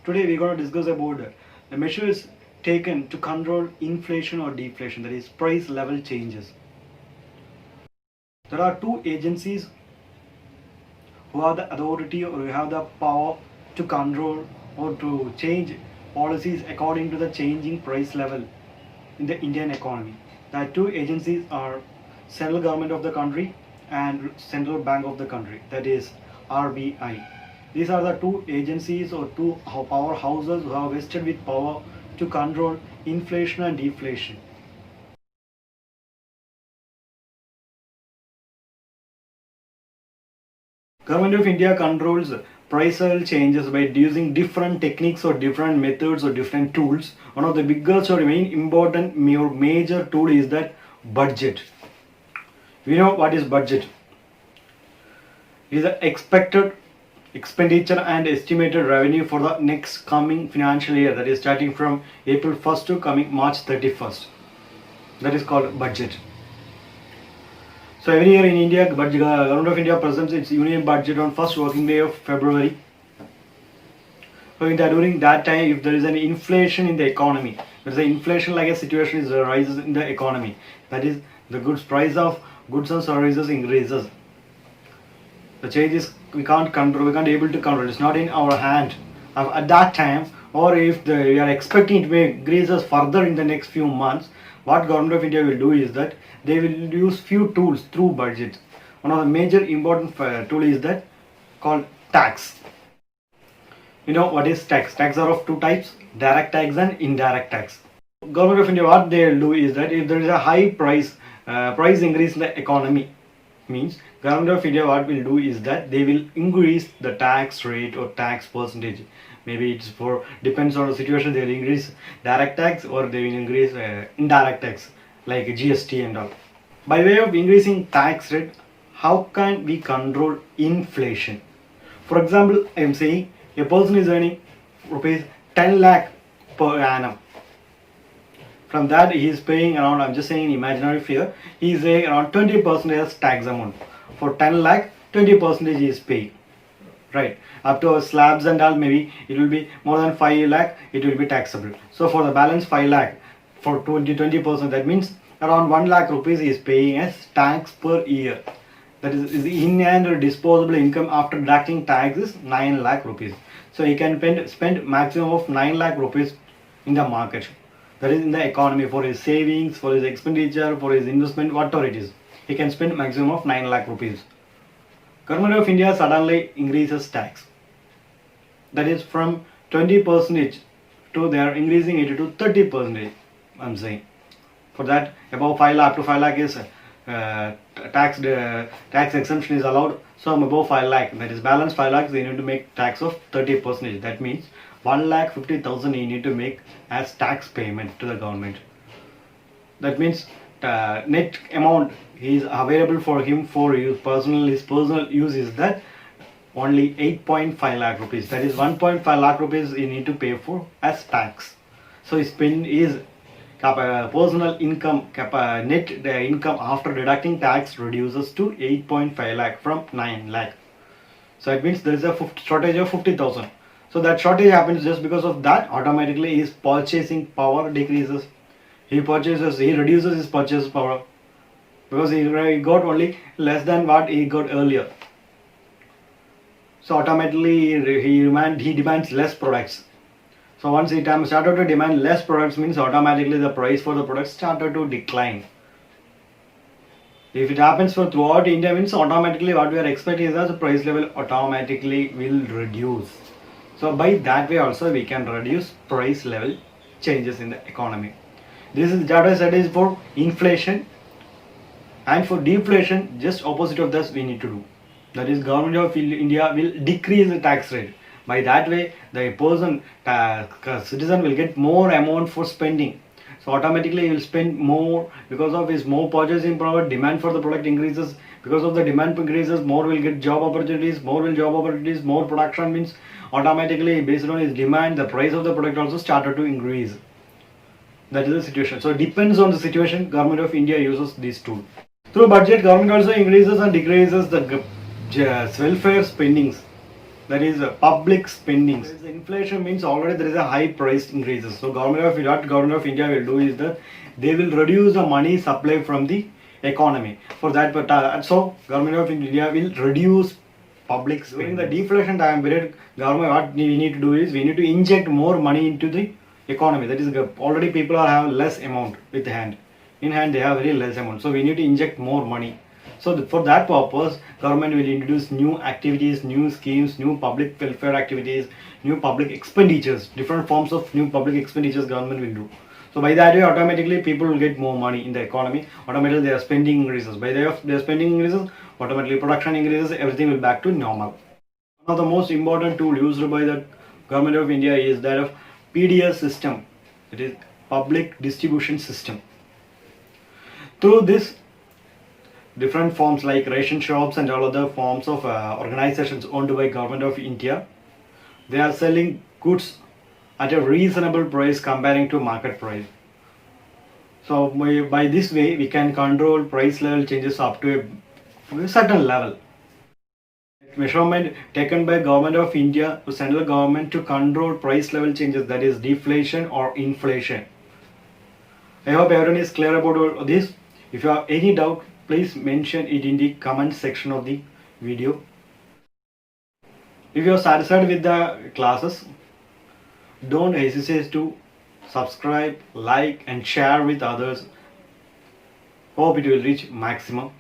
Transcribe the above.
Today we're going to discuss about the measures taken to control inflation or deflation, that is price level changes. There are two agencies who have the authority or who have the power to control or to change policies according to the changing price level in the Indian economy. The two agencies are Central Government of the country and Central Bank of the country, that is RBI. These are the two agencies or two powerhouses who are vested with power to control inflation and deflation. Government of India controls price level changes by using different techniques or different methods or different tools. One of the biggest or main important major tool is that budget. We know what is budget. It is the expected expenditure and estimated revenue for the next coming financial year, that is starting from April 1st to coming March 31st. That is called budget. So every year in India, Government of India presents its union budget on first working day of February. So during that time, if there is an inflation in the economy, there is an inflation like a situation is rises in the economy, that is the price of goods and services increases. The changes we can't control, we can't able to control. It's not in our hand at that time. Or if we are expecting it to increases further in the next few months, what Government of India will do is that they will use few tools through budget. One of the major important tool is that called tax. You know what is tax? Tax are of two types: direct tax and indirect tax. Government of India, what they will do is that if there is a high price increase in the economy, means Government of India what will do is that they will increase the tax rate or tax percentage. Maybe it's for depends on the situation. They will increase direct tax or they will increase indirect tax like GST and all. By way of increasing tax rate, how can we control inflation? For example, I am saying a person is earning rupees 10 lakh per annum. From that he is paying around, I'm just saying imaginary figure, he is paying around 20% as tax amount. For 10 lakh, 20% he is paying. Right, up to slabs and all, maybe it will be more than 5 lakh, it will be taxable. So for the balance 5 lakh, for 20%, that means around 1 lakh rupees he is paying as tax per year. That is in hand or disposable income after deducting tax is 9 lakh rupees. So he can spend maximum of 9 lakh rupees in the market. That is in the economy for his savings, for his expenditure, for his investment, whatever it is. He can spend maximum of 9 lakh rupees. Government of India suddenly increases tax. That is from 20% to they are increasing it to 30%. I'm saying. For that, above 5 lakh up to 5 lakh is tax exemption is allowed. So above 5 lakh, that is balance 5 lakhs, they need to make tax of 30%. That means 1,50,000 you need to make as tax payment to the government. That means net amount is available for him for his personal use is that only 8.5 lakh rupees. That is 1.5 lakh rupees you need to pay for as tax. So his personal income net income after deducting tax reduces to 8.5 lakh from 9 lakh. So it means there is a shortage of 50,000. So that shortage happens just because of that. Automatically his purchasing power decreases. He reduces his purchase power because he got only less than what he got earlier. So automatically he demands less products. So once he started to demand less products, means automatically the price for the products started to decline. If it happens for throughout India, means automatically what we are expecting is that the price level automatically will reduce. So by that way also we can reduce price level changes in the economy. This is data set is for inflation, and for deflation just opposite of this we need to do. That is Government of India will decrease the tax rate. By that way the citizen will get more amount for spending. So automatically he will spend more because of his more purchasing power. Demand for the product increases. Because of the demand increases, more will get job opportunities. More production means automatically based on his demand, the price of the product also started to increase. That is the situation. So it depends on the situation. Government of India uses these tools. Through budget, government also increases and decreases the welfare spendings. That is public spendings. Inflation means already there is a high price increases. So government of India will do is that they will reduce the money supply from the economy. For that, so government of India will reduce public spending. During the deflation time period, government what we need to do is we need to inject more money into the economy. That is already people are have less amount with hand. In hand they have very less amount. So we need to inject more money. So for that purpose, government will introduce new activities, new schemes, new public welfare activities, new public expenditures, different forms of new public expenditures government will do. So by that way, automatically people will get more money in the economy. Automatically their spending increases. By their spending increases, automatically production increases. Everything will back to normal. One of the most important tool used by the government of India is that of PDS system. It is public distribution system. Through this, different forms like ration shops and all other forms of organizations owned by government of India, they are selling goods at a reasonable price comparing to market price. So by this way we can control price level changes up to a certain level. Measurement taken by government of India to central government to control price level changes, that is deflation or inflation. I hope everyone is clear about all this. If you have any doubt, please mention it in the comment section of the video. If you are satisfied with the classes, don't hesitate to subscribe, like and share with others. Hope it will reach maximum.